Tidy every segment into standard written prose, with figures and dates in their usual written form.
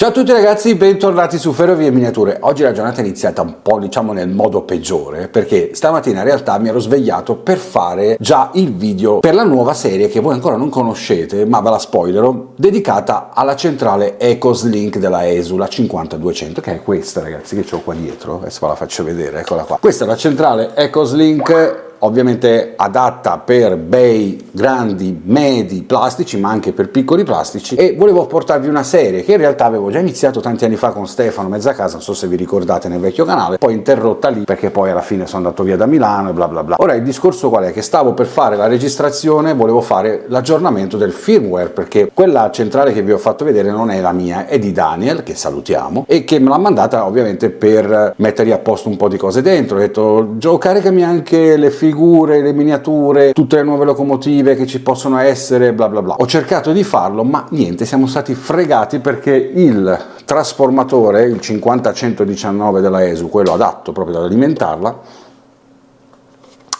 Ciao a tutti ragazzi, bentornati su Ferrovie Miniature. Oggi la giornata è iniziata un po' nel modo peggiore, perché stamattina in realtà mi ero svegliato per fare già il video per la nuova serie che voi ancora non conoscete, ma ve la spoilerò, dedicata alla centrale Ecoslink della ESU, la 5200, che è questa ragazzi che ho qua dietro, adesso ve la faccio vedere, eccola qua. Questa è la centrale Ecoslink, ovviamente adatta per bei, grandi, medi plastici, ma anche per piccoli plastici, e volevo portarvi una serie che in realtà avevo già iniziato tanti anni fa con Stefano Mezzacasa, non so se vi ricordate, nel vecchio canale, poi interrotta lì perché poi alla fine sono andato via da Milano e bla bla bla. Ora il discorso qual è? Che stavo per fare la registrazione, volevo fare l'aggiornamento del firmware, perché quella centrale che vi ho fatto vedere non è la mia, è di Daniel, che salutiamo, e che me l'ha mandata ovviamente per mettergli a posto un po' di cose dentro. Ho detto: Gio, caricami anche le figure, le miniature, tutte le nuove locomotive che ci possono essere, bla bla bla. Ho cercato di farlo, ma niente, siamo stati fregati perché il trasformatore, il 50-119 della ESU, quello adatto proprio ad alimentarla,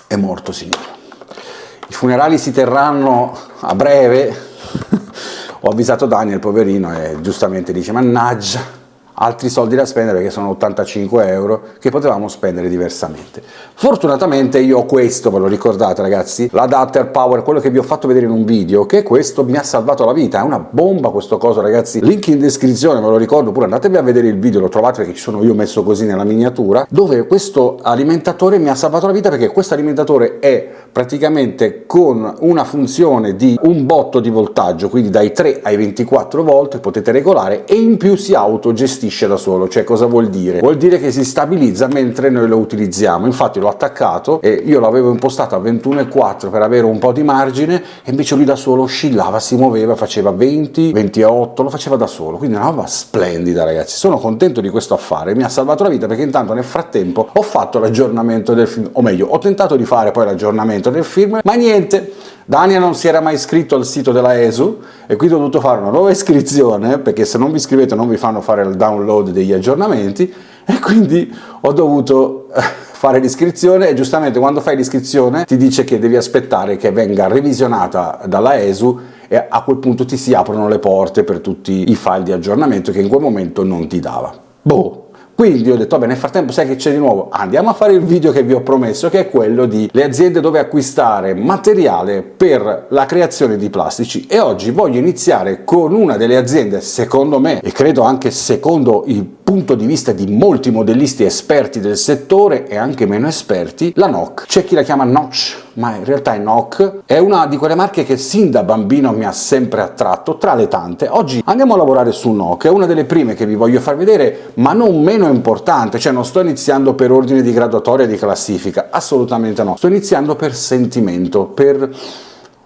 è morto, signore. I funerali si terranno a breve. Ho avvisato Daniel, poverino, e giustamente dice: mannaggia, altri soldi da spendere, perché sono 85 euro che potevamo spendere diversamente. Fortunatamente io ho questo, ve lo ricordate ragazzi, l'adapter power, quello che vi ho fatto vedere in un video, che questo mi ha salvato la vita, è una bomba questo coso ragazzi, link in descrizione, ve lo ricordo, pure andatevi a vedere il video, lo trovate perché ci sono io messo così nella miniatura, dove questo alimentatore mi ha salvato la vita, perché questo alimentatore è praticamente con una funzione di un botto di voltaggio, quindi dai 3 ai 24 volt potete regolare, e in più si autogestisce da solo. Cioè, cosa vuol dire? Vuol dire che si stabilizza mentre noi lo utilizziamo. Infatti l'ho attaccato e io l'avevo impostato a 21,4 per avere un po' di margine, e invece lui da solo oscillava, si muoveva, faceva 20, 28, lo faceva da solo, quindi una roba splendida ragazzi. Sono contento di questo affare, mi ha salvato la vita, perché intanto nel frattempo ho fatto l'aggiornamento del film, o meglio ho tentato di fare poi l'aggiornamento del film, ma niente, Daniel non si era mai iscritto al sito della ESU e quindi ho dovuto fare una nuova iscrizione, perché se non vi iscrivete non vi fanno fare il download degli aggiornamenti, e quindi ho dovuto fare l'iscrizione, e giustamente quando fai l'iscrizione ti dice che devi aspettare che venga revisionata dalla ESU, e a quel punto ti si aprono le porte per tutti i file di aggiornamento che in quel momento non ti dava. Boh! Quindi ho detto: vabbè, nel frattempo sai che c'è di nuovo? Andiamo a fare il video che vi ho promesso, che è quello di le aziende dove acquistare materiale per la creazione di plastici, e oggi voglio iniziare con una delle aziende, secondo me, e credo anche secondo il punto di vista di molti modellisti esperti del settore e anche meno esperti, la NOC. C'è chi la chiama Notch, ma in realtà è NOC, è una di quelle marche che sin da bambino mi ha sempre attratto, tra le tante. Oggi andiamo a lavorare su NOC, è una delle prime che vi voglio far vedere, ma non meno importante, cioè non sto iniziando per ordine di graduatoria di classifica, assolutamente no, sto iniziando per sentimento,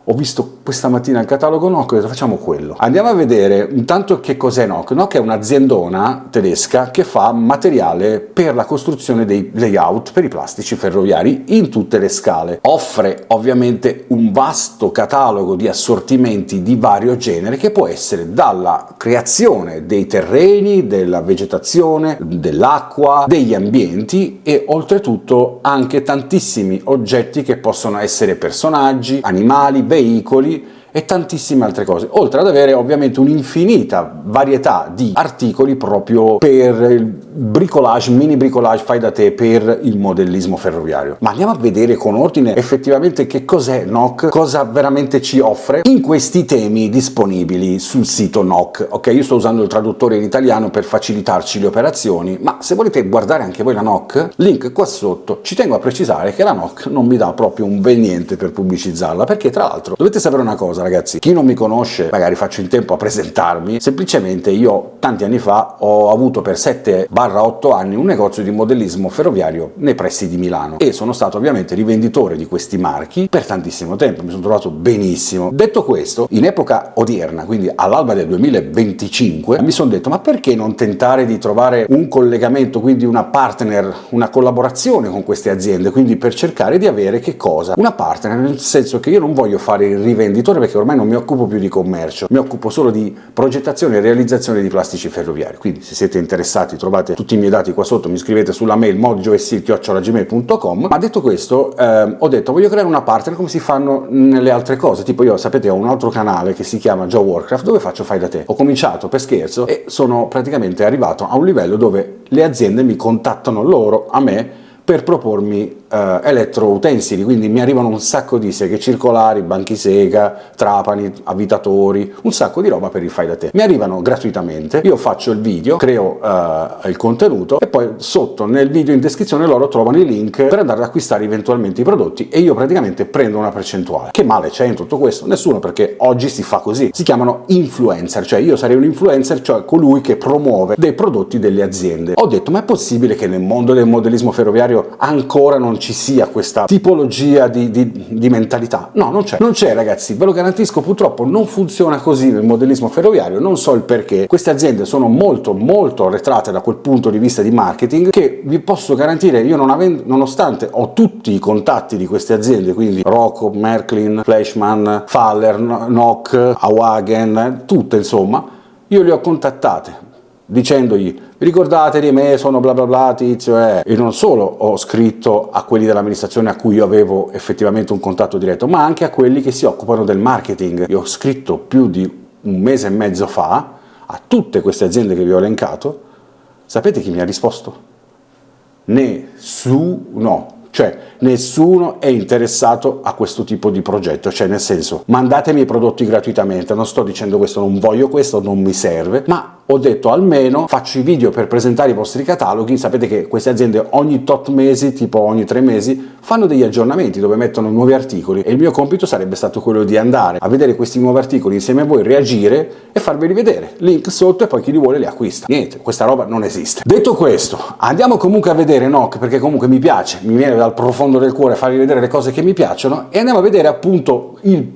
ho visto questa mattina il catalogo NOC e ho detto: facciamo quello. Andiamo a vedere intanto che cos'è NOC. NOC è un'aziendona tedesca che fa materiale per la costruzione dei layout per i plastici ferroviari in tutte le scale. Offre ovviamente un vasto catalogo di assortimenti di vario genere, che può essere dalla creazione dei terreni, della vegetazione, dell'acqua, degli ambienti, e oltretutto anche tantissimi oggetti che possono essere personaggi, animali, veicoli e tantissime altre cose, oltre ad avere ovviamente un'infinita varietà di articoli proprio per il bricolage, mini bricolage fai da te per il modellismo ferroviario. Ma andiamo a vedere con ordine effettivamente che cos'è NOC, cosa veramente ci offre in questi temi disponibili sul sito NOC. Ok, io sto usando il traduttore in italiano per facilitarci le operazioni, ma se volete guardare anche voi la NOC, link qua sotto. Ci tengo a precisare che la NOC non mi dà proprio un bel niente per pubblicizzarla, perché tra l'altro dovete sapere una cosa ragazzi, chi non mi conosce, magari faccio in tempo a presentarmi, semplicemente io tanti anni fa ho avuto per 7-8 anni un negozio di modellismo ferroviario nei pressi di Milano, e sono stato ovviamente rivenditore di questi marchi per tantissimo tempo, mi sono trovato benissimo. Detto questo, in epoca odierna, quindi all'alba del 2025, mi sono detto: ma perché non tentare di trovare un collegamento, quindi una partner, una collaborazione con queste aziende, quindi per cercare di avere che cosa? Una partner, nel senso che io non voglio fare il rivenditore, perché che ormai non mi occupo più di commercio, mi occupo solo di progettazione e realizzazione di plastici ferroviari. Quindi se siete interessati trovate tutti i miei dati qua sotto, mi scrivete sulla mail modjoessil@gmail.com. Ma detto questo, ho detto voglio creare una partner come si fanno nelle altre cose, tipo io sapete ho un altro canale che si chiama Joe Warcraft dove faccio fai da te. Ho cominciato per scherzo e sono praticamente arrivato a un livello dove le aziende mi contattano loro a me per propormi elettroutensili, quindi mi arrivano un sacco di seghe circolari, banchi sega, trapani, avvitatori, un sacco di roba per il fai da te. Mi arrivano gratuitamente, io faccio il video, creo il contenuto e poi sotto nel video in descrizione loro trovano i link per andare ad acquistare eventualmente i prodotti e io praticamente prendo una percentuale. Che male c'è in tutto questo? Nessuno, perché oggi si fa così. Si chiamano influencer, cioè io sarei un influencer, cioè colui che promuove dei prodotti delle aziende. Ho detto, ma è possibile che nel mondo del modellismo ferroviario ancora non ci sia questa tipologia di mentalità? No, non c'è ragazzi, ve lo garantisco, purtroppo non funziona così nel modellismo ferroviario, non so il perché. Queste aziende sono molto molto arretrate da quel punto di vista di marketing, che vi posso garantire, io nonostante ho tutti i contatti di queste aziende, quindi Rocco, Märklin, Fleischmann, Faller, Nock, Hawagen, tutte insomma, io le ho contattate dicendogli ricordate di me, sono bla bla bla tizio, e non solo ho scritto a quelli dell'amministrazione a cui io avevo effettivamente un contatto diretto, ma anche a quelli che si occupano del marketing. Io ho scritto più di un mese e mezzo fa a tutte queste aziende che vi ho elencato. Sapete chi mi ha risposto? Nessuno. Cioè nessuno è interessato a questo tipo di progetto, cioè nel senso mandatemi i prodotti gratuitamente, non sto dicendo questo, non voglio questo, non mi serve, ma ho detto almeno faccio i video per presentare i vostri cataloghi. Sapete che queste aziende ogni tot mesi, tipo ogni 3 mesi, fanno degli aggiornamenti dove mettono nuovi articoli e il mio compito sarebbe stato quello di andare a vedere questi nuovi articoli insieme a voi, reagire e farveli vedere, link sotto, e poi chi li vuole li acquista. Niente, questa roba non esiste. Detto questo, andiamo comunque a vedere Nock, perché comunque mi piace, mi viene dal profondo del cuore farvi vedere le cose che mi piacciono, e andiamo a vedere appunto il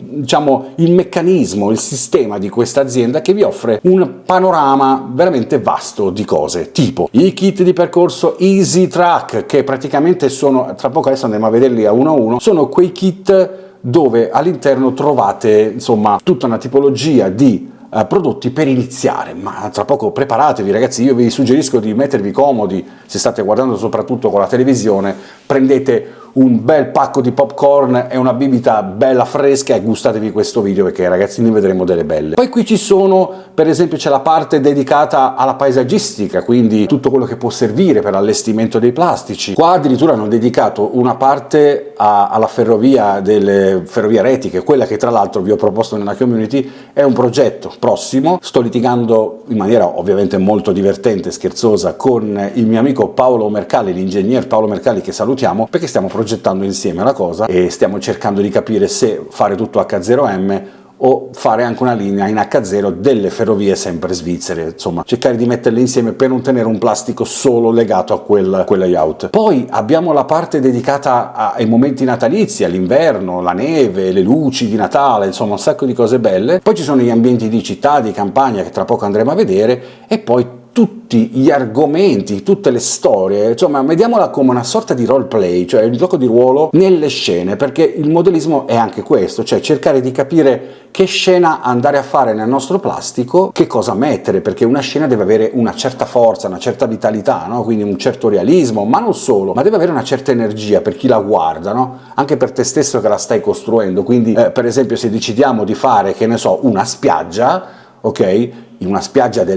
meccanismo, il sistema di questa azienda che vi offre un panorama veramente vasto di cose, tipo i kit di percorso Easy Track, che praticamente sono, tra poco adesso andiamo a vederli a uno, sono quei kit dove all'interno trovate insomma tutta una tipologia di prodotti per iniziare, ma tra poco preparatevi ragazzi, io vi suggerisco di mettervi comodi, se state guardando soprattutto con la televisione, prendete un bel pacco di popcorn e una bibita bella fresca e gustatevi questo video, perché ragazzi ne vedremo delle belle. Poi qui ci sono, per esempio c'è la parte dedicata alla paesaggistica, quindi tutto quello che può servire per l'allestimento dei plastici. Qua addirittura hanno dedicato una parte alla ferrovia, delle ferrovie retiche, quella che tra l'altro vi ho proposto nella community, è un progetto prossimo. Sto litigando in maniera ovviamente molto divertente e scherzosa con il mio amico Paolo Mercalli, l'ingegner Paolo Mercalli, che salutiamo, perché stiamo progettando insieme la cosa e stiamo cercando di capire se fare tutto H0M o fare anche una linea in H0 delle ferrovie sempre svizzere, insomma cercare di metterle insieme per non tenere un plastico solo legato a quel layout. Poi abbiamo la parte dedicata ai momenti natalizi, all'inverno, la neve, le luci di Natale, insomma un sacco di cose belle. Poi ci sono gli ambienti di città, di campagna, che tra poco andremo a vedere, e poi tutti gli argomenti, tutte le storie, insomma vediamola come una sorta di roleplay, cioè un gioco di ruolo nelle scene, perché il modellismo è anche questo, cioè cercare di capire che scena andare a fare nel nostro plastico, che cosa mettere, perché una scena deve avere una certa forza, una certa vitalità, no? Quindi un certo realismo, ma non solo, ma deve avere una certa energia per chi la guarda, no? Anche per te stesso che la stai costruendo. Quindi per esempio se decidiamo di fare, che ne so, una spiaggia, ok? In una spiaggia di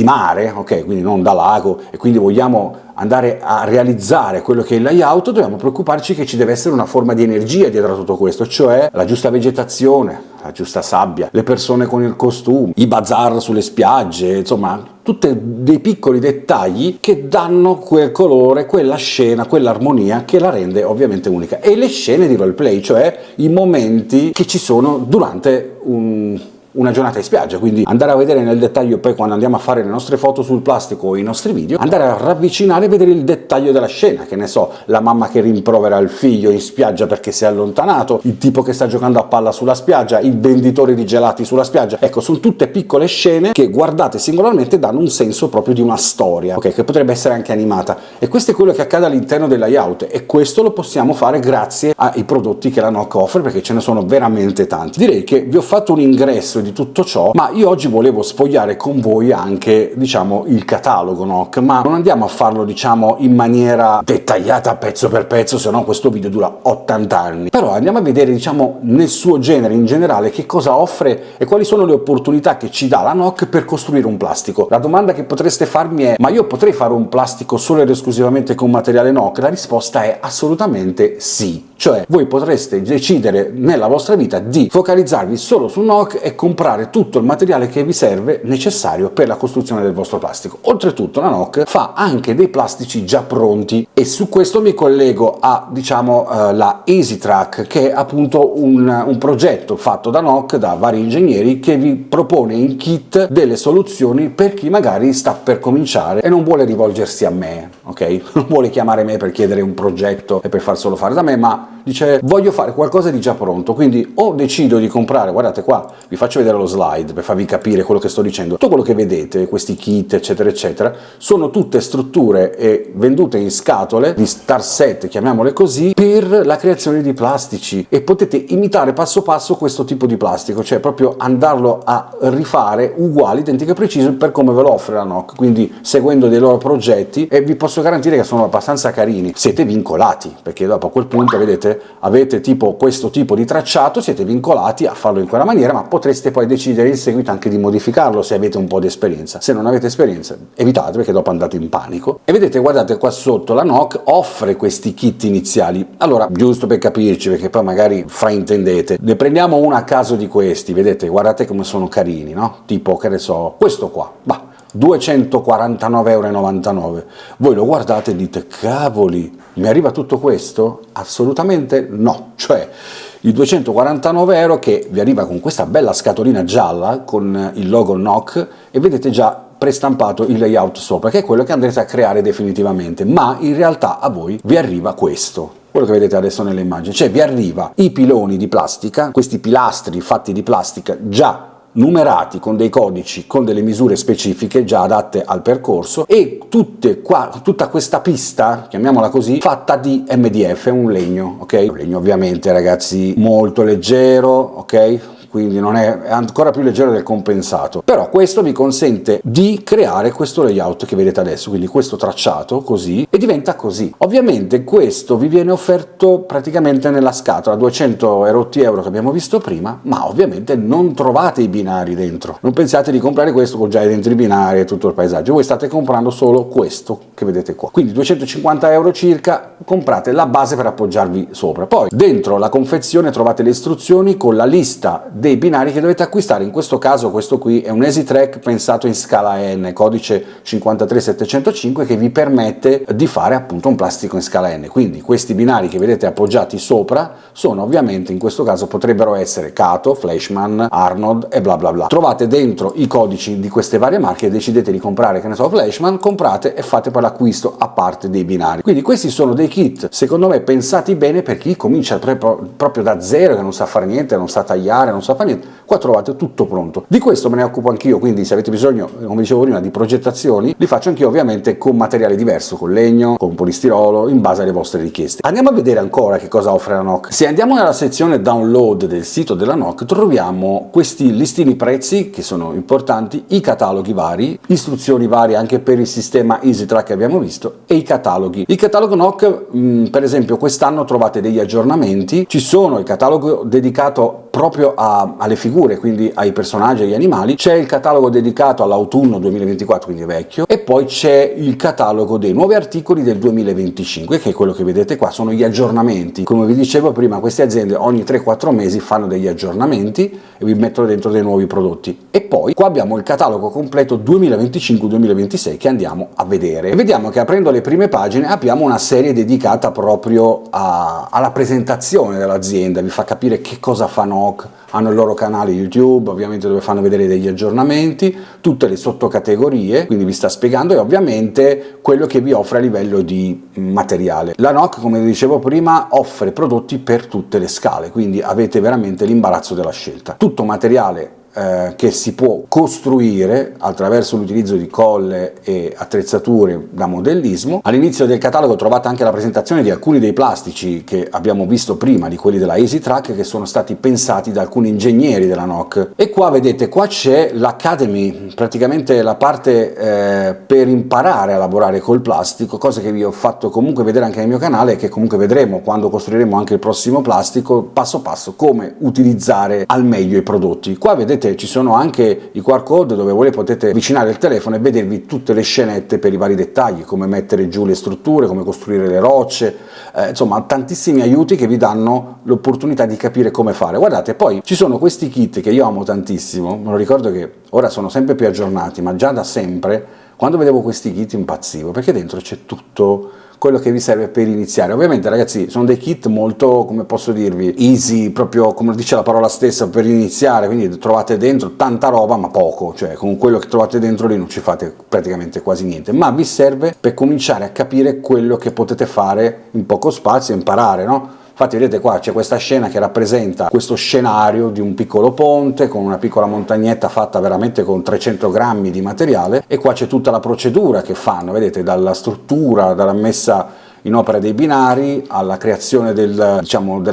mare, ok, quindi non da lago, e quindi vogliamo andare a realizzare quello che è il layout, dobbiamo preoccuparci che ci deve essere una forma di energia dietro a tutto questo, cioè la giusta vegetazione, la giusta sabbia, le persone con il costume, i bazar sulle spiagge, insomma tutti dei piccoli dettagli che danno quel colore, quella scena, quell'armonia che la rende ovviamente unica. E le scene di roleplay, cioè i momenti che ci sono durante una giornata in spiaggia, quindi andare a vedere nel dettaglio poi quando andiamo a fare le nostre foto sul plastico o i nostri video, andare a ravvicinare e vedere il dettaglio della scena, che ne so, la mamma che rimprovera il figlio in spiaggia perché si è allontanato, il tipo che sta giocando a palla sulla spiaggia, il venditore di gelati sulla spiaggia. Ecco, sono tutte piccole scene che guardate singolarmente danno un senso proprio di una storia, ok, che potrebbe essere anche animata, e questo è quello che accade all'interno del layout, e questo lo possiamo fare grazie ai prodotti che la NOC offre, perché ce ne sono veramente tanti. Direi che vi ho fatto un ingresso di tutto ciò, ma io oggi volevo sfogliare con voi anche, diciamo, il catalogo NOC, ma non andiamo a farlo, diciamo, in maniera dettagliata pezzo per pezzo, se no questo video dura 80 anni. Però andiamo a vedere, diciamo, nel suo genere, in generale, che cosa offre e quali sono le opportunità che ci dà la NOC per costruire un plastico. La domanda che potreste farmi è: ma io potrei fare un plastico solo ed esclusivamente con materiale NOC? La risposta è assolutamente sì. Cioè, voi potreste decidere nella vostra vita di focalizzarvi solo su NOC e comprare tutto il materiale che vi serve necessario per la costruzione del vostro plastico. Oltretutto la NOC fa anche dei plastici già pronti, e su questo mi collego a, diciamo, la EasyTrack, che è appunto un progetto fatto da NOC, da vari ingegneri, che vi propone in kit delle soluzioni per chi magari sta per cominciare e non vuole rivolgersi a me, ok? Non vuole chiamare me per chiedere un progetto e per farselo fare da me, ma dice: voglio fare qualcosa di già pronto, quindi o decido di comprare, guardate qua, vi faccio vedere lo slide per farvi capire quello che sto dicendo. Tutto quello che vedete, questi kit eccetera eccetera, sono tutte strutture vendute in scatole di star set, chiamiamole così, per la creazione di plastici, e potete imitare passo passo questo tipo di plastico, cioè proprio andarlo a rifare uguale, identico e preciso per come ve lo offre la NOC, quindi seguendo dei loro progetti, e vi posso garantire che sono abbastanza carini. Siete vincolati, perché dopo a quel punto, vedete, avete tipo questo tipo di tracciato, siete vincolati a farlo in quella maniera, ma potreste poi decidere in seguito anche di modificarlo se avete un po' di esperienza. Se non avete esperienza, evitate, perché dopo andate in panico. E vedete, guardate qua sotto, la NOC offre questi kit iniziali. Allora, giusto per capirci, perché poi magari fraintendete, ne prendiamo uno a caso di questi, vedete, guardate come sono carini, no? Tipo, che ne so, questo qua, bah, 249,99 €. Voi lo guardate e dite: cavoli, mi arriva tutto questo? Assolutamente no. Cioè, i 249 € che vi arriva con questa bella scatolina gialla con il logo NOC, e vedete già prestampato il layout sopra, che è quello che andrete a creare definitivamente, ma in realtà a voi vi arriva questo, quello che vedete adesso nelle immagini, cioè vi arriva i piloni di plastica, questi pilastri fatti di plastica già numerati con dei codici, con delle misure specifiche già adatte al percorso, e tutta questa pista, chiamiamola così, fatta di MDF, un legno, ok? Un legno ovviamente, ragazzi, molto leggero, ok? Quindi non è ancora più leggero del compensato, però questo vi consente di creare questo layout che vedete adesso, quindi questo tracciato così, e diventa così. Ovviamente questo vi viene offerto praticamente nella scatola, 200 € che abbiamo visto prima, ma ovviamente non trovate i binari dentro. Non pensate di comprare questo con già dentro i binari e tutto il paesaggio, voi state comprando solo questo che vedete qua. Quindi 250 € circa, comprate la base per appoggiarvi sopra. Poi dentro la confezione trovate le istruzioni con la lista dei binari che dovete acquistare. In questo caso questo qui è un EasyTrack pensato in scala N, codice 53705, che vi permette di fare appunto un plastico in scala N. Quindi questi binari che vedete appoggiati sopra sono ovviamente, in questo caso potrebbero essere Kato, Fleischmann, Arnold e bla bla bla. Trovate dentro i codici di queste varie marche e decidete di comprare, che ne so, Fleischmann, comprate e fate poi l'acquisto a parte dei binari. Quindi questi sono dei kit secondo me pensati bene per chi comincia proprio da zero, che non sa fare niente, non sa tagliare, non sa fare niente. Qua trovate tutto pronto. Di questo me ne occupo anch'io, quindi se avete bisogno, come dicevo prima, di progettazioni, li faccio anch'io ovviamente con materiale diverso, con legno, con polistirolo, in base alle vostre richieste. Andiamo a vedere ancora che cosa offre la NOC. Se andiamo nella sezione download del sito della NOC, troviamo questi listini prezzi che sono importanti, i cataloghi vari, istruzioni varie anche per il sistema EasyTrack che abbiamo visto, e i cataloghi. Il catalogo NOC, per esempio, quest'anno trovate degli aggiornamenti, ci sono il catalogo dedicato proprio alle figure, quindi ai personaggi e agli animali, c'è il catalogo dedicato all'autunno 2024, quindi è vecchio, e poi c'è il catalogo dei nuovi articoli del 2025, che è quello che vedete qua, sono gli aggiornamenti. Come vi dicevo prima, queste aziende ogni 3-4 mesi fanno degli aggiornamenti e vi mettono dentro dei nuovi prodotti. E poi qua abbiamo il catalogo completo 2025-2026 che andiamo a vedere. E vediamo che aprendo le prime pagine abbiamo una serie dedicata proprio alla presentazione dell'azienda, vi fa capire che cosa fa NOC, hanno il loro canale YouTube, ovviamente dove fanno vedere degli aggiornamenti, tutte le sottocategorie, quindi vi sta spiegando, e ovviamente quello che vi offre a livello di materiale. La NOC, come dicevo prima, offre prodotti per tutte le scale, quindi avete veramente l'imbarazzo della scelta. Tutto materiale che si può costruire attraverso l'utilizzo di colle e attrezzature da modellismo. All'inizio del catalogo trovate anche la presentazione di alcuni dei plastici che abbiamo visto prima, di quelli della Easy Track, che sono stati pensati da alcuni ingegneri della NOC. E qua vedete, qua c'è l'Academy, praticamente la parte per imparare a lavorare col plastico, cosa che vi ho fatto comunque vedere anche nel mio canale, e che comunque vedremo quando costruiremo anche il prossimo plastico, passo passo, come utilizzare al meglio i prodotti. Qua vedete ci sono anche i QR code dove voi potete avvicinare il telefono e vedervi tutte le scenette per i vari dettagli, come mettere giù le strutture, come costruire le rocce, insomma tantissimi aiuti che vi danno l'opportunità di capire come fare. Guardate, poi ci sono questi kit che io amo tantissimo, me lo ricordo che ora sono sempre più aggiornati, ma già da sempre quando vedevo questi kit impazzivo, perché dentro c'è tutto quello che vi serve per iniziare. Ovviamente ragazzi sono dei kit molto, come posso dirvi, easy, proprio come dice la parola stessa, per iniziare, quindi trovate dentro tanta roba ma poco, cioè con quello che trovate dentro lì non ci fate praticamente quasi niente, ma vi serve per cominciare a capire quello che potete fare in poco spazio e imparare, no? Infatti vedete qua c'è questa scena che rappresenta questo scenario di un piccolo ponte con una piccola montagnetta fatta veramente con 300 grammi di materiale, e qua c'è tutta la procedura che fanno, vedete, dalla struttura, dalla messa in opera dei binari alla creazione della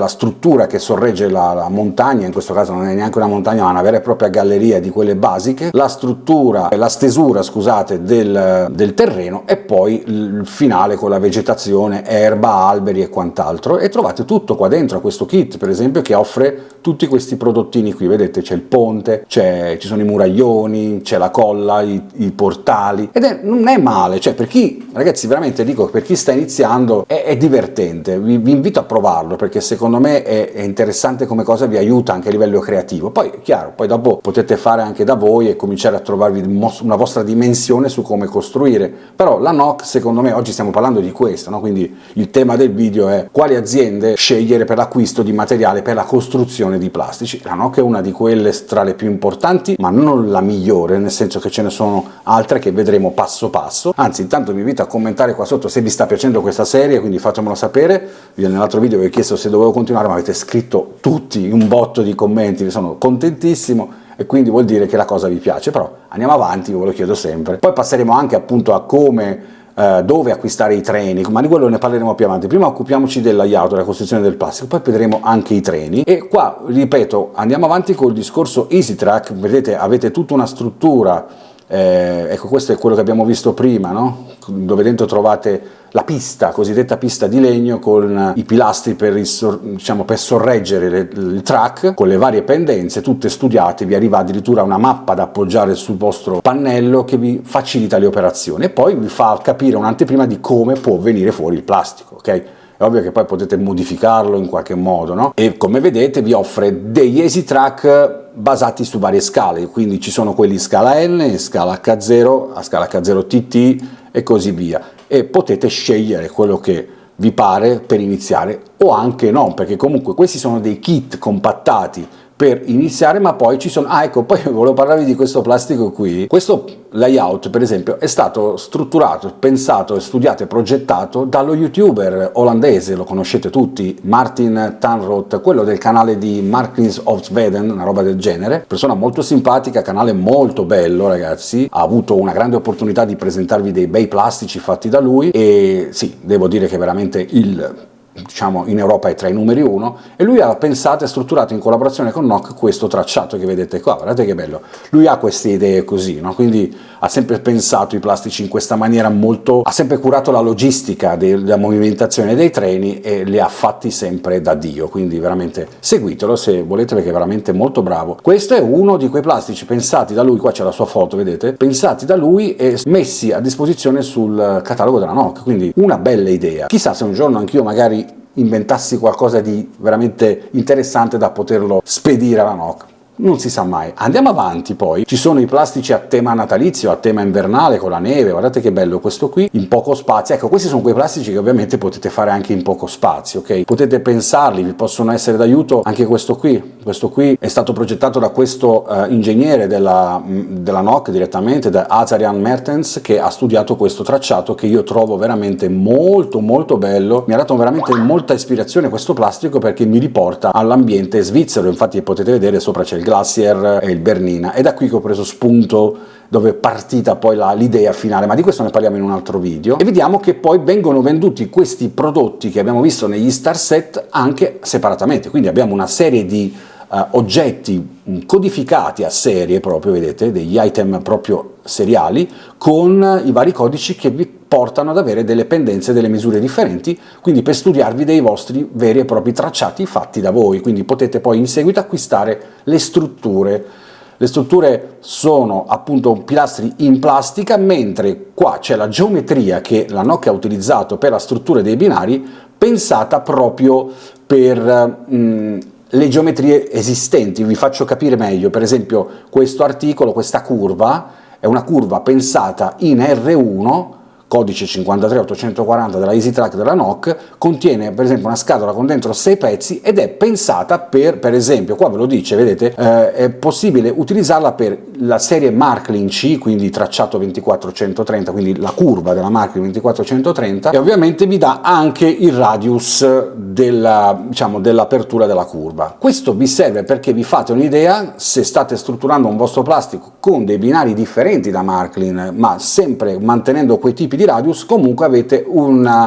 struttura che sorregge la montagna. In questo caso non è neanche una montagna ma una vera e propria galleria di quelle basiche, la stesura scusate del terreno, e poi il finale con la vegetazione, erba, alberi e quant'altro. E trovate tutto qua dentro a questo kit, per esempio, che offre tutti questi prodottini qui. Vedete, c'è il ponte, ci sono i muraglioni, c'è la colla, i portali, ed non è male, cioè per chi, ragazzi, veramente dico, per chi sta iniziando è divertente, vi invito a provarlo, perché secondo me è interessante come cosa, vi aiuta anche a livello creativo. Poi chiaro, poi dopo potete fare anche da voi e cominciare a trovarvi una vostra dimensione su come costruire, però la NOC, secondo me, oggi stiamo parlando di questo, no? Quindi il tema del video è quali aziende scegliere per l'acquisto di materiale per la costruzione di plastici. La NOC è una di quelle tra le più importanti, ma non la migliore, nel senso che ce ne sono altre che vedremo passo passo. Anzi, intanto vi invito a commentare qua sotto se vi sta piacendo questa serie, quindi fatemelo sapere. Io nell'altro video vi ho chiesto se dovevo continuare, ma avete scritto tutti un botto di commenti, sono contentissimo, e quindi vuol dire che la cosa vi piace. Però andiamo avanti, ve lo chiedo sempre. Poi passeremo anche appunto a come dove acquistare i treni, ma di quello ne parleremo più avanti. Prima occupiamoci del layout, della costruzione del plastico, poi vedremo anche i treni. E qua, ripeto, andiamo avanti col discorso Easy Track. Vedete, avete tutta una struttura, ecco, questo è quello che abbiamo visto prima, no? Dove dentro trovate la pista, cosiddetta pista di legno, con i pilastri per sorreggere il track, con le varie pendenze, tutte studiate. Vi arriva addirittura una mappa da appoggiare sul vostro pannello che vi facilita le operazioni, e poi vi fa capire un'anteprima di come può venire fuori il plastico, ok? È ovvio che poi potete modificarlo in qualche modo, no? E come vedete vi offre degli Easy Track basati su varie scale, quindi ci sono quelli scala N, scala H0, a scala H0 TT e così via, e potete scegliere quello che vi pare per iniziare, o anche no, perché comunque questi sono dei kit compattati per iniziare. Ma poi ci sono, ecco, poi volevo parlarvi di questo plastico qui. Questo layout, per esempio, è stato strutturato, pensato, studiato e progettato dallo youtuber olandese, lo conoscete tutti, Martin Tanroth, quello del canale di Martins of Sweden, una roba del genere, persona molto simpatica, canale molto bello, ragazzi. Ha avuto una grande opportunità di presentarvi dei bei plastici fatti da lui, e sì, devo dire che veramente in Europa è tra i numeri uno, e lui ha pensato e strutturato in collaborazione con NOC questo tracciato che vedete qua. Guardate che bello, lui ha queste idee così, no? Quindi ha sempre pensato i plastici in questa maniera, ha sempre curato la logistica della movimentazione dei treni e li ha fatti sempre da Dio, quindi veramente seguitelo se volete, perché è veramente molto bravo. Questo è uno di quei plastici pensati da lui, qua c'è la sua foto, vedete, pensati da lui e messi a disposizione sul catalogo della NOC, quindi una bella idea. Chissà se un giorno anch'io magari inventassi qualcosa di veramente interessante da poterlo spedire alla NOC. Non si sa mai. Andiamo avanti. Poi ci sono i plastici a tema natalizio, a tema invernale, con la neve. Guardate che bello questo qui, in poco spazio. Ecco, questi sono quei plastici che ovviamente potete fare anche in poco spazio, ok? Potete pensarli, vi possono essere d'aiuto. Anche questo qui, questo qui è stato progettato da questo ingegnere della NOC direttamente, da Azarian Mertens, che ha studiato questo tracciato che io trovo veramente molto molto bello. Mi ha dato veramente molta ispirazione questo plastico perché mi riporta all'ambiente svizzero, infatti potete vedere sopra c'è il Glacier e il Bernina, è da qui che ho preso spunto, dove è partita poi l'idea finale, ma di questo ne parliamo in un altro video. E vediamo che poi vengono venduti questi prodotti che abbiamo visto negli Star Set anche separatamente, quindi abbiamo una serie di oggetti codificati a serie proprio, vedete, degli item proprio seriali con i vari codici che vi portano ad avere delle pendenze, delle misure differenti, quindi per studiarvi dei vostri veri e propri tracciati fatti da voi, quindi potete poi in seguito acquistare le strutture. Le strutture sono appunto pilastri in plastica, mentre qua c'è la geometria che la NOC ha utilizzato per la struttura dei binari, pensata proprio per le geometrie esistenti. Vi faccio capire meglio: per esempio questo articolo, questa curva, è una curva pensata in R1, codice 53840 della EasyTrack della NOC, contiene per esempio una scatola con dentro 6 pezzi ed è pensata per esempio, qua ve lo dice, vedete, è possibile utilizzarla per la serie Marklin C, quindi tracciato 2430, quindi la curva della Marklin 2430, e ovviamente vi dà anche il radius dell'apertura della curva. Questo vi serve perché vi fate un'idea se state strutturando un vostro plastico con dei binari differenti da Marklin, ma sempre mantenendo quei tipi di radius. Comunque avete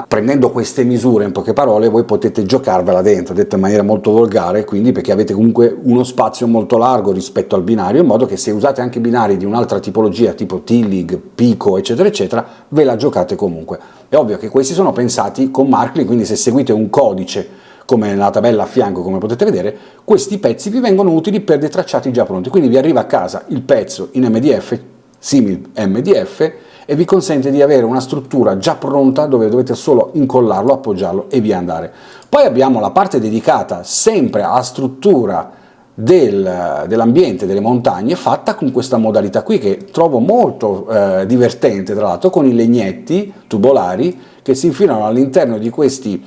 prendendo queste misure, in poche parole, voi potete giocarvela dentro, detto in maniera molto volgare, quindi perché avete comunque uno spazio molto largo rispetto al binario, in modo che se usate anche binari di un'altra tipologia tipo Tillig, Pico eccetera eccetera, ve la giocate comunque. È ovvio che questi sono pensati con Marklin, quindi se seguite un codice come nella tabella a fianco, come potete vedere, questi pezzi vi vengono utili per dei tracciati già pronti, quindi vi arriva a casa il pezzo in MDF, simil MDF, e vi consente di avere una struttura già pronta dove dovete solo incollarlo, appoggiarlo e via andare. Poi abbiamo la parte dedicata sempre alla struttura dell'ambiente, delle montagne, fatta con questa modalità qui che trovo molto divertente, tra l'altro, con i legnetti tubolari che si infilano all'interno di queste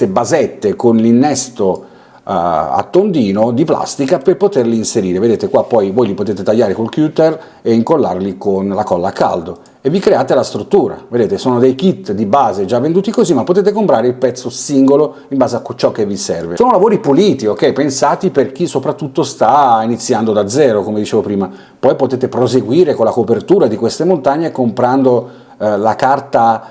basette con l'innesto a tondino di plastica per poterli inserire. Vedete qua, poi voi li potete tagliare col cutter e incollarli con la colla a caldo e vi create la struttura. Vedete, sono dei kit di base già venduti così, ma potete comprare il pezzo singolo in base a ciò che vi serve. Sono lavori puliti, ok, pensati per chi soprattutto sta iniziando da zero, come dicevo prima. Poi potete proseguire con la copertura di queste montagne comprando la carta.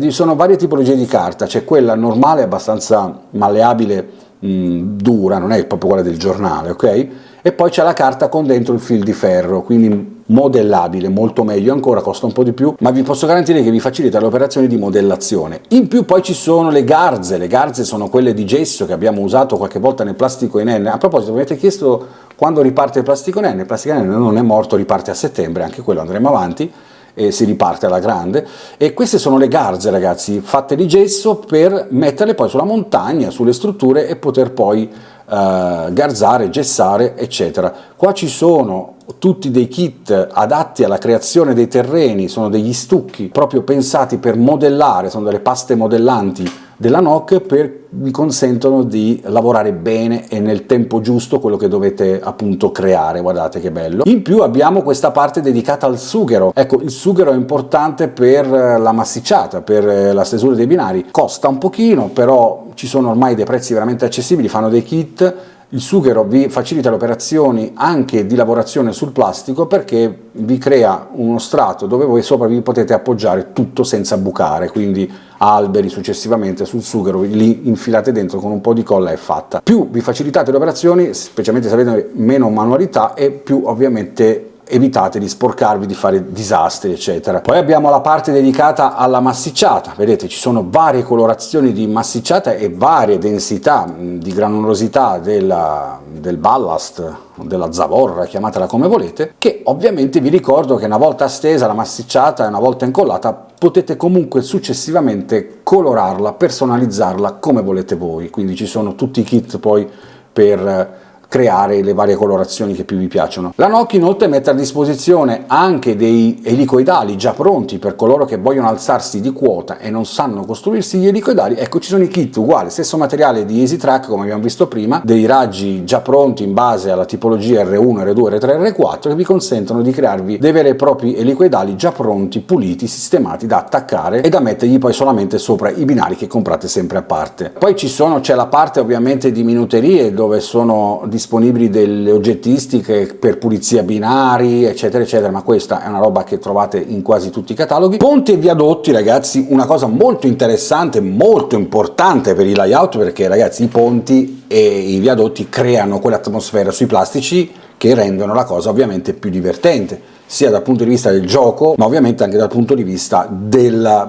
Sono varie tipologie di carta, c'è quella normale abbastanza malleabile, dura, non è proprio quella del giornale, ok? E poi c'è la carta con dentro il fil di ferro, quindi modellabile, molto meglio ancora, costa un po' di più, ma vi posso garantire che vi facilita le operazioni di modellazione. In più poi ci sono le garze sono quelle di gesso che abbiamo usato qualche volta nel plastico in N. A proposito, mi avete chiesto quando riparte il plastico in N? Il plastico in N non è morto, riparte a settembre, anche quello andremo avanti, e si riparte alla grande. E queste sono le garze, ragazzi, fatte di gesso per metterle poi sulla montagna, sulle strutture e poter poi garzare, gessare eccetera. Qua ci sono tutti dei kit adatti alla creazione dei terreni, sono degli stucchi proprio pensati per modellare, sono delle paste modellanti della NOC vi consentono di lavorare bene e nel tempo giusto quello che dovete appunto creare. Guardate che bello. In più abbiamo questa parte dedicata al sughero. Ecco, il sughero è importante per la massicciata, per la stesura dei binari. Costa un pochino, però ci sono ormai dei prezzi veramente accessibili, fanno dei kit. Il sughero vi facilita le operazioni anche di lavorazione sul plastico perché vi crea uno strato dove voi sopra vi potete appoggiare tutto senza bucare, quindi alberi successivamente sul sughero li infilate dentro con un po' di colla e è fatta. Più vi facilitate le operazioni, specialmente se avete meno manualità, e più ovviamente evitate di sporcarvi, di fare disastri eccetera. Poi abbiamo la parte dedicata alla massicciata. Vedete, ci sono varie colorazioni di massicciata e varie densità di granulosità del ballast, della zavorra, chiamatela come volete, che ovviamente vi ricordo che una volta stesa la massicciata e una volta incollata potete comunque successivamente colorarla, personalizzarla come volete voi. Quindi ci sono tutti i kit poi per creare le varie colorazioni che più vi piacciono. La Nock inoltre mette a disposizione anche dei elicoidali già pronti per coloro che vogliono alzarsi di quota e non sanno costruirsi gli elicoidali. Ecco, ci sono i kit uguali, stesso materiale di Easy Track come abbiamo visto prima, dei raggi già pronti in base alla tipologia R1, R2, R3, R4 che vi consentono di crearvi dei veri e propri elicoidali già pronti, puliti, sistemati da attaccare e da mettergli poi solamente sopra i binari che comprate sempre a parte. Poi c'è la parte ovviamente di minuterie dove sono disponibili delle oggettistiche per pulizia binari eccetera eccetera, ma questa è una roba che trovate in quasi tutti i cataloghi. Ponti e viadotti, ragazzi, una cosa molto interessante, molto importante per i layout, perché ragazzi i ponti e i viadotti creano quell'atmosfera sui plastici che rendono la cosa ovviamente più divertente, sia dal punto di vista del gioco ma ovviamente anche dal punto di vista della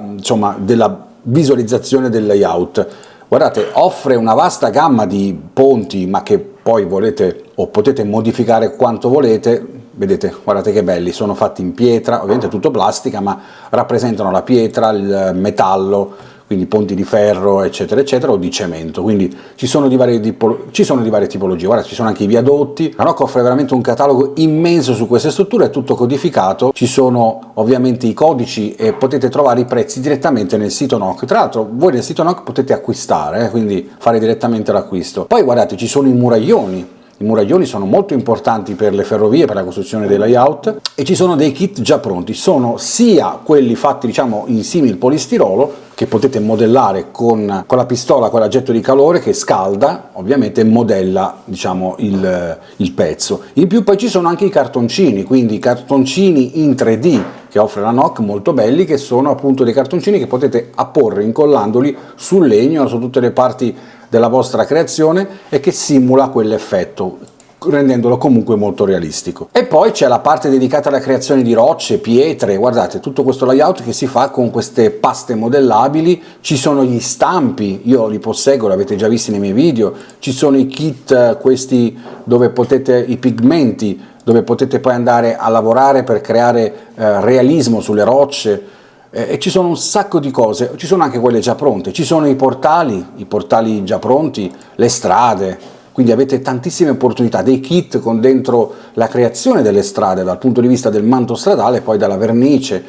visualizzazione del layout. Guardate, offre una vasta gamma di ponti, ma che poi volete o potete modificare quanto volete. Vedete, guardate che belli, sono fatti in pietra, ovviamente tutto plastica, ma rappresentano la pietra, il metallo, quindi ponti di ferro eccetera eccetera, o di cemento, quindi ci sono di varie tipologie. Guarda, ci sono anche i viadotti. La Nock offre veramente un catalogo immenso su queste strutture, è tutto codificato, ci sono ovviamente i codici e potete trovare i prezzi direttamente nel sito Nock. Tra l'altro voi nel sito Nock potete acquistare, quindi fare direttamente l'acquisto. Poi guardate, ci sono i muraglioni. I muraglioni sono molto importanti per le ferrovie, per la costruzione dei layout, e ci sono dei kit già pronti. Sono sia quelli fatti diciamo in simil polistirolo, che potete modellare con la pistola, con l'aggetto di calore che scalda, ovviamente modella diciamo il pezzo. In più poi ci sono anche i cartoncini, quindi i cartoncini in 3D che offre la Nock, molto belli, che sono appunto dei cartoncini che potete apporre incollandoli sul legno, su tutte le parti della vostra creazione, e che simula quell'effetto, rendendolo comunque molto realistico. E poi c'è la parte dedicata alla creazione di rocce, pietre. Guardate, tutto questo layout che si fa con queste paste modellabili. Ci sono gli stampi, io li posseggo, li avete già visti nei miei video. Ci sono i kit, questi dove potete, i pigmenti, dove potete poi andare a lavorare per creare realismo sulle rocce. E ci sono un sacco di cose, ci sono anche quelle già pronte, ci sono i portali già pronti, le strade, quindi avete tantissime opportunità, dei kit con dentro la creazione delle strade dal punto di vista del manto stradale, poi dalla vernice,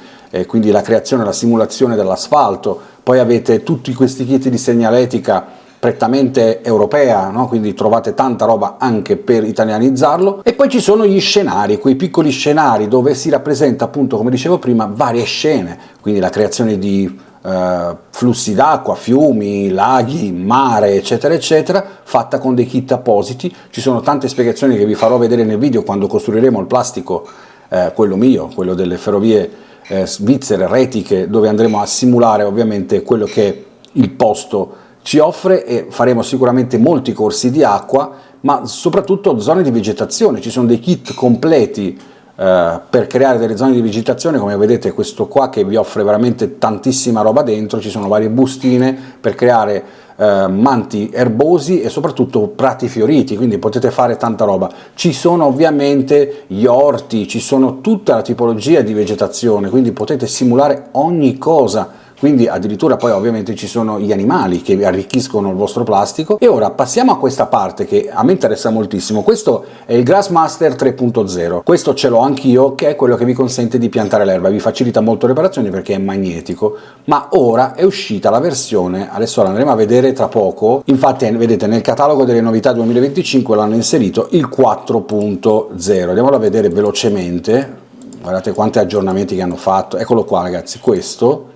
quindi la creazione, la simulazione dell'asfalto. Poi avete tutti questi kit di segnaletica prettamente europea, no? Quindi trovate tanta roba anche per italianizzarlo. E poi ci sono gli scenari, quei piccoli scenari dove si rappresenta appunto, come dicevo prima, varie scene, quindi la creazione di flussi d'acqua, fiumi, laghi, mare eccetera eccetera, fatta con dei kit appositi. Ci sono tante spiegazioni che vi farò vedere nel video quando costruiremo il plastico, quello mio, quello delle ferrovie svizzere, retiche, dove andremo a simulare ovviamente quello che il posto ci offre, e faremo sicuramente molti corsi di acqua, ma soprattutto zone di vegetazione. Ci sono dei kit completi per creare delle zone di vegetazione, come vedete questo qua che vi offre veramente tantissima roba dentro. Ci sono varie bustine per creare manti erbosi e soprattutto prati fioriti, quindi potete fare tanta roba. Ci sono ovviamente gli orti, ci sono tutta la tipologia di vegetazione, quindi potete simulare ogni cosa. Quindi addirittura poi ovviamente ci sono gli animali che arricchiscono il vostro plastico. E ora passiamo a questa parte che a me interessa moltissimo. Questo è il Grassmaster 3.0, questo ce l'ho anch'io, che è quello che vi consente di piantare l'erba, vi facilita molto le operazioni perché è magnetico. Ma ora è uscita la versione, adesso la andremo a vedere tra poco, infatti vedete nel catalogo delle novità 2025 l'hanno inserito il 4.0, andiamolo a vedere velocemente. Guardate quanti aggiornamenti che hanno fatto, eccolo qua ragazzi, questo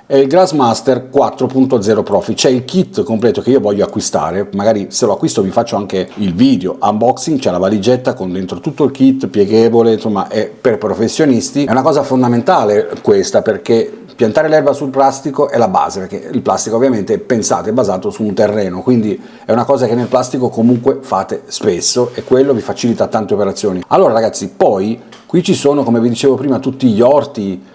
è il Grassmaster 4.0 Profi. C'è il kit completo che io voglio acquistare, magari se lo acquisto vi faccio anche il video unboxing. C'è la valigetta con dentro tutto il kit pieghevole, insomma è per professionisti. È una cosa fondamentale questa, perché piantare l'erba sul plastico è la base, perché il plastico ovviamente pensate è basato su un terreno, quindi è una cosa che nel plastico comunque fate spesso e quello vi facilita tante operazioni. Allora ragazzi, poi qui ci sono, come vi dicevo prima, tutti gli orti,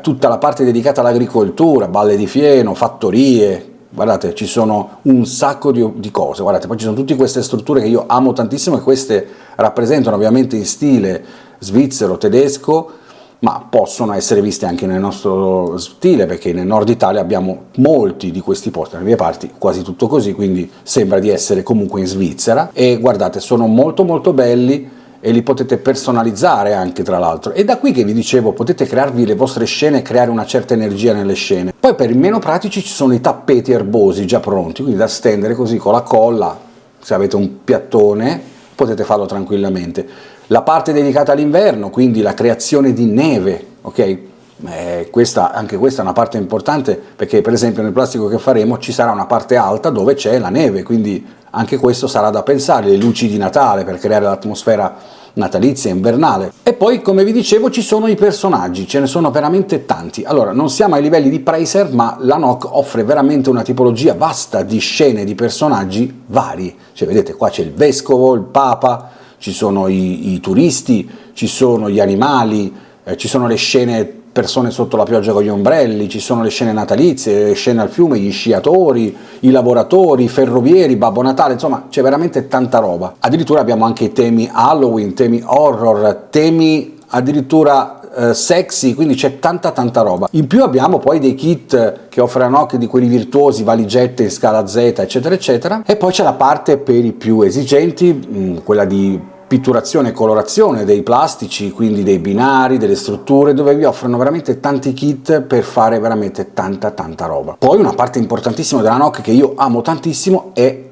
tutta la parte dedicata all'agricoltura, balle di fieno, fattorie. Guardate, ci sono un sacco di cose. Guardate, poi ci sono tutte queste strutture che io amo tantissimo, e queste rappresentano ovviamente in stile svizzero, tedesco, ma possono essere viste anche nel nostro stile, perché nel nord Italia abbiamo molti di questi posti, nelle mie parti quasi tutto così, quindi sembra di essere comunque in Svizzera. E guardate, sono molto molto belli e li potete personalizzare anche, tra l'altro. E da qui che vi dicevo, potete crearvi le vostre scene e creare una certa energia nelle scene. Poi per i meno pratici ci sono i tappeti erbosi già pronti, quindi da stendere così con la colla. Se avete un piattone potete farlo tranquillamente. La parte dedicata all'inverno, quindi la creazione di neve, ok? Anche questa è una parte importante, perché per esempio nel plastico che faremo ci sarà una parte alta dove c'è la neve, quindi anche questo sarà da pensare, le luci di Natale per creare l'atmosfera natalizia, invernale. E poi, come vi dicevo, ci sono i personaggi, ce ne sono veramente tanti. Allora, non siamo ai livelli di Pracer, ma la NOC offre veramente una tipologia vasta di scene, di personaggi vari. Cioè, vedete, qua c'è il vescovo, il papa, ci sono i turisti, ci sono gli animali, ci sono le scene persone sotto la pioggia con gli ombrelli, ci sono le scene natalizie, le scene al fiume, gli sciatori, i lavoratori, i ferrovieri, Babbo Natale, insomma c'è veramente tanta roba. Addirittura abbiamo anche i temi Halloween, temi horror, temi addirittura sexy, quindi c'è tanta roba. In più abbiamo poi dei kit che offre la NOC di quelli virtuosi, valigette in scala Z, eccetera eccetera. E poi c'è la parte per i più esigenti, quella di pitturazione e colorazione dei plastici, quindi dei binari, delle strutture, dove vi offrono veramente tanti kit per fare veramente tanta roba. Poi una parte importantissima della NOC che io amo tantissimo è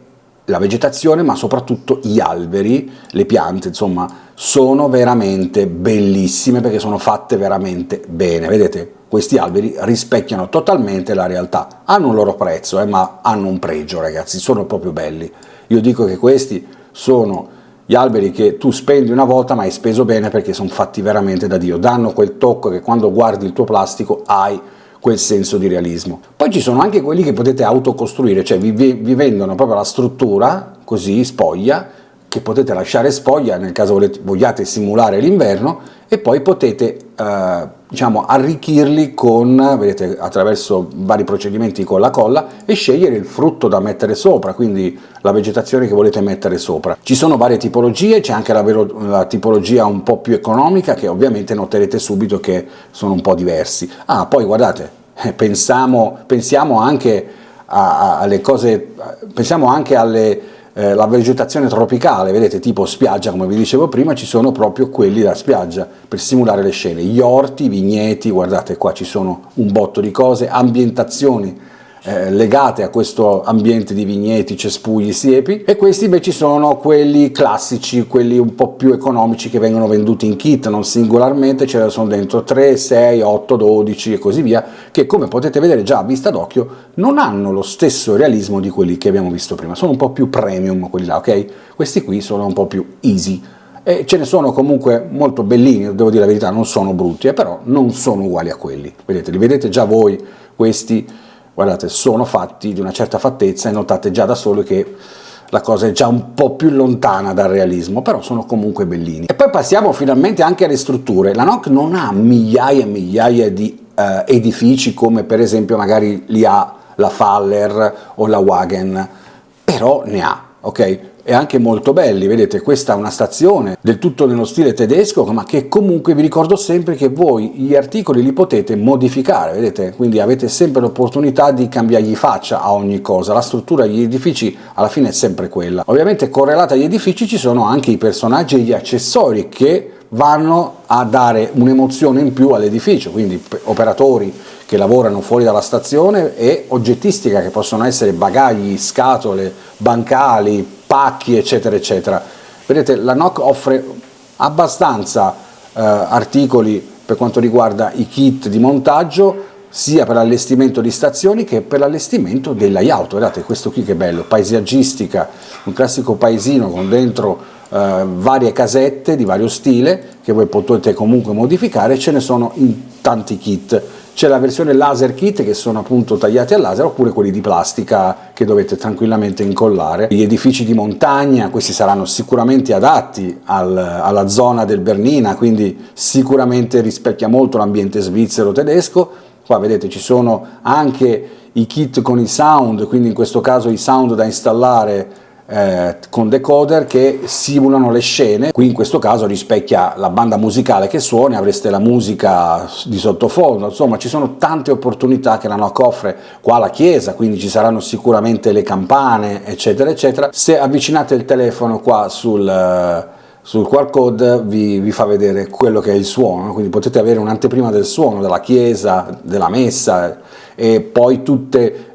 la vegetazione, ma soprattutto gli alberi, le piante, insomma, sono veramente bellissime perché sono fatte veramente bene. Vedete, questi alberi rispecchiano totalmente la realtà, hanno un loro prezzo, ma hanno un pregio, ragazzi, sono proprio belli. Io dico che questi sono gli alberi che tu spendi una volta ma hai speso bene, perché sono fatti veramente da Dio, danno quel tocco che quando guardi il tuo plastico hai quel senso di realismo. Poi ci sono anche quelli che potete autocostruire, cioè vi vendono proprio la struttura, così, spoglia, che potete lasciare spoglia nel caso vogliate simulare l'inverno, e poi potete diciamo arricchirli con, vedete, attraverso vari procedimenti con la colla, e scegliere il frutto da mettere sopra, quindi la vegetazione che volete mettere sopra. Ci sono varie tipologie, c'è anche la tipologia un po' più economica, che ovviamente noterete subito che sono un po' diversi. Poi guardate, pensiamo anche alle cose, pensiamo anche alle la vegetazione tropicale, vedete, tipo spiaggia, come vi dicevo prima, ci sono proprio quelli da spiaggia per simulare le scene, gli orti, i vigneti, guardate qua ci sono un botto di cose, ambientazioni legate a questo ambiente di vigneti, cespugli, siepi. E questi invece sono quelli classici, quelli un po' più economici, che vengono venduti in kit, non singolarmente, ce ne sono dentro 3, 6, 8, 12 e così via, che come potete vedere già a vista d'occhio non hanno lo stesso realismo di quelli che abbiamo visto prima, sono un po' più premium quelli là, ok? Questi qui sono un po' più easy. E ce ne sono comunque molto bellini, devo dire la verità, non sono brutti, però non sono uguali a quelli. Vedete, li vedete già voi, questi, guardate, sono fatti di una certa fattezza, e notate già da solo che la cosa è già un po' più lontana dal realismo, però sono comunque bellini. E poi passiamo finalmente anche alle strutture. La NOC non ha migliaia e migliaia di edifici come per esempio magari li ha la Faller o la Wagen, però ne ha, ok? E anche molto belli, vedete, questa è una stazione del tutto nello stile tedesco, ma che comunque vi ricordo sempre che voi gli articoli li potete modificare, vedete, quindi avete sempre l'opportunità di cambiargli faccia a ogni cosa. La struttura degli edifici alla fine è sempre quella. Ovviamente correlata agli edifici ci sono anche i personaggi e gli accessori che vanno a dare un'emozione in più all'edificio, quindi operatori che lavorano fuori dalla stazione e oggettistica che possono essere bagagli, scatole, bancali, pacchi, eccetera eccetera. Vedete, la NOC offre abbastanza articoli per quanto riguarda i kit di montaggio, sia per l'allestimento di stazioni che per l'allestimento del layout. Guardate questo qui che bello, paesaggistica, un classico paesino con dentro varie casette di vario stile che voi potete comunque modificare. Ce ne sono in tanti kit. C'è la versione laser kit che sono appunto tagliati al laser, oppure quelli di plastica che dovete tranquillamente incollare. Gli edifici di montagna, questi saranno sicuramente adatti alla zona del Bernina, quindi sicuramente rispecchia molto l'ambiente svizzero tedesco. Qua vedete ci sono anche i kit con i sound, quindi in questo caso i sound da installare con decoder che simulano le scene. Qui in questo caso rispecchia la banda musicale che suoni, avreste la musica di sottofondo, insomma ci sono tante opportunità che la NOC offre. Qua la chiesa, quindi ci saranno sicuramente le campane, eccetera eccetera. Se avvicinate il telefono qua sul QR code vi fa vedere quello che è il suono, quindi potete avere un'anteprima del suono della chiesa, della messa, e poi tutte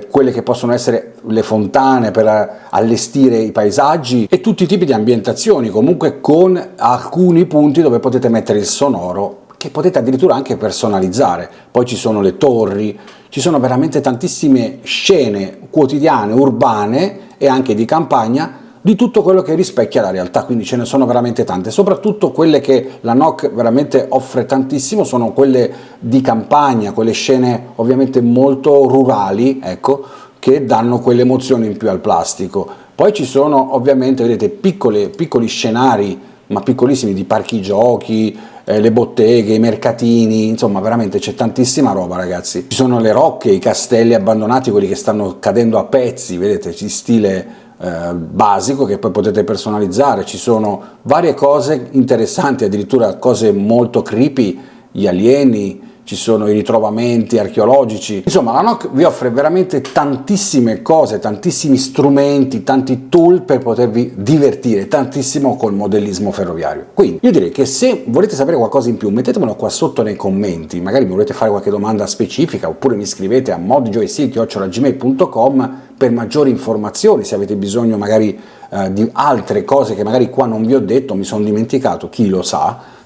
quelle che possono essere le fontane per allestire i paesaggi e tutti i tipi di ambientazioni, comunque con alcuni punti dove potete mettere il sonoro che potete addirittura anche personalizzare. Poi ci sono le torri, ci sono veramente tantissime scene quotidiane, urbane e anche di campagna, di tutto quello che rispecchia la realtà, quindi ce ne sono veramente tante. Soprattutto quelle che la NOC veramente offre tantissimo sono quelle di campagna, quelle scene ovviamente molto rurali, ecco, che danno quelle emozioni in più al plastico. Poi ci sono ovviamente, vedete, piccoli scenari, ma piccolissimi, di parchi giochi, le botteghe, i mercatini, insomma veramente c'è tantissima roba, ragazzi. Ci sono le rocche, i castelli abbandonati, quelli che stanno cadendo a pezzi, vedete, ci stile basico che poi potete personalizzare. Ci sono varie cose interessanti, addirittura cose molto creepy, gli alieni, ci sono i ritrovamenti archeologici. Insomma, la NOC vi offre veramente tantissime cose, tantissimi strumenti, tanti tool per potervi divertire tantissimo col modellismo ferroviario. Quindi io direi che se volete sapere qualcosa in più, mettetemelo qua sotto nei commenti, magari mi volete fare qualche domanda specifica, oppure mi scrivete a modjoyc@gmail.com per maggiori informazioni, se avete bisogno magari di altre cose che magari qua non vi ho detto, mi sono dimenticato, chi lo sa.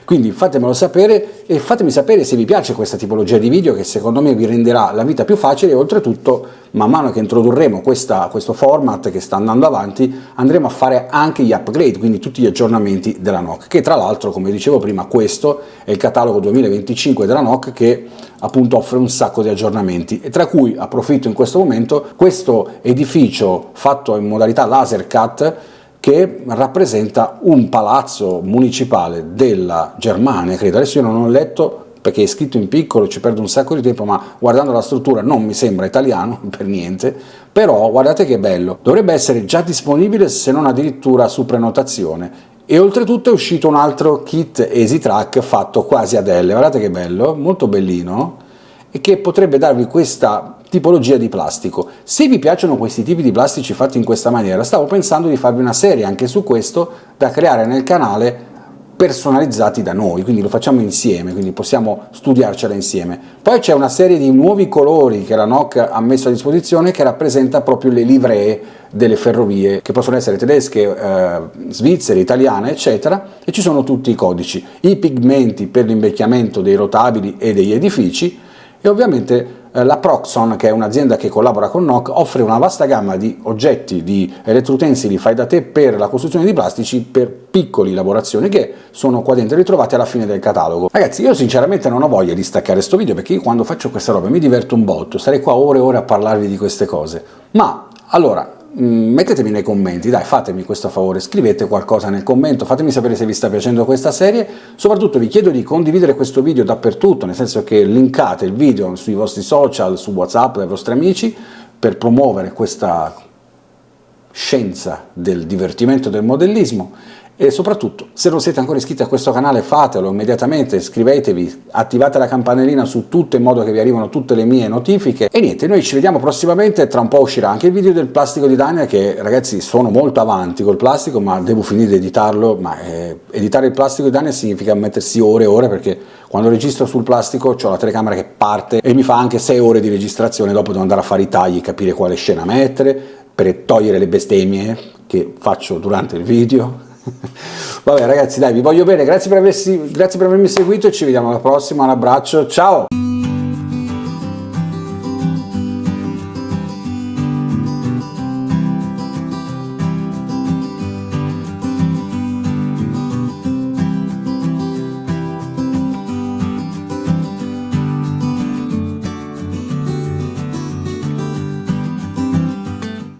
Quindi fatemelo sapere e fatemi sapere se vi piace questa tipologia di video, che secondo me vi renderà la vita più facile, e oltretutto man mano che introdurremo questo format che sta andando avanti andremo a fare anche gli upgrade, quindi tutti gli aggiornamenti della NOC, che tra l'altro, come dicevo prima, questo è il catalogo 2025 della NOC che appunto offre un sacco di aggiornamenti, e tra cui approfitto in questo momento questo edificio fatto in modalità laser cut che rappresenta un palazzo municipale della Germania, credo. Adesso io non ho letto perché è scritto in piccolo, ci perdo un sacco di tempo, ma guardando la struttura non mi sembra italiano per niente, però guardate che bello, dovrebbe essere già disponibile, se non addirittura su prenotazione. E oltretutto è uscito un altro kit Easy Track fatto quasi ad L, guardate che bello, molto bellino, e che potrebbe darvi questa tipologia di plastico. Se vi piacciono questi tipi di plastici fatti in questa maniera, stavo pensando di farvi una serie anche su questo da creare nel canale, personalizzati da noi, quindi lo facciamo insieme, quindi possiamo studiarcela insieme. Poi c'è una serie di nuovi colori che la NOC ha messo a disposizione che rappresenta proprio le livree delle ferrovie, che possono essere tedesche, svizzere, italiane, eccetera, e ci sono tutti i codici, i pigmenti per l'invecchiamento dei rotabili e degli edifici, e ovviamente la Proxon, che è un'azienda che collabora con NOC, offre una vasta gamma di oggetti, di elettroutensili fai da te per la costruzione di plastici per piccoli lavorazioni che sono qua dentro ritrovati alla fine del catalogo. Ragazzi, io sinceramente non ho voglia di staccare sto video, perché io quando faccio questa roba mi diverto un botto, sarei qua ore e ore a parlarvi di queste cose, ma allora mettetemi nei commenti, dai, fatemi questo favore, scrivete qualcosa nel commento, fatemi sapere se vi sta piacendo questa serie, soprattutto vi chiedo di condividere questo video dappertutto, nel senso che linkate il video sui vostri social, su WhatsApp, dai vostri amici, per promuovere questa scienza del divertimento del modellismo. E soprattutto, se non siete ancora iscritti a questo canale, fatelo immediatamente, iscrivetevi, attivate la campanellina su tutto in modo che vi arrivano tutte le mie notifiche. E niente, noi ci vediamo prossimamente, tra un po' uscirà anche il video del plastico di Daniel, che ragazzi sono molto avanti col plastico, ma devo finire di editarlo, ma editare il plastico di Daniel significa mettersi ore e ore, perché quando registro sul plastico ho la telecamera che parte e mi fa anche 6 ore di registrazione, dopo devo andare a fare i tagli, capire quale scena mettere, per togliere le bestemmie che faccio durante il video. Vabbè ragazzi, dai, vi voglio bene, grazie per avermi seguito e ci vediamo alla prossima, un abbraccio, ciao!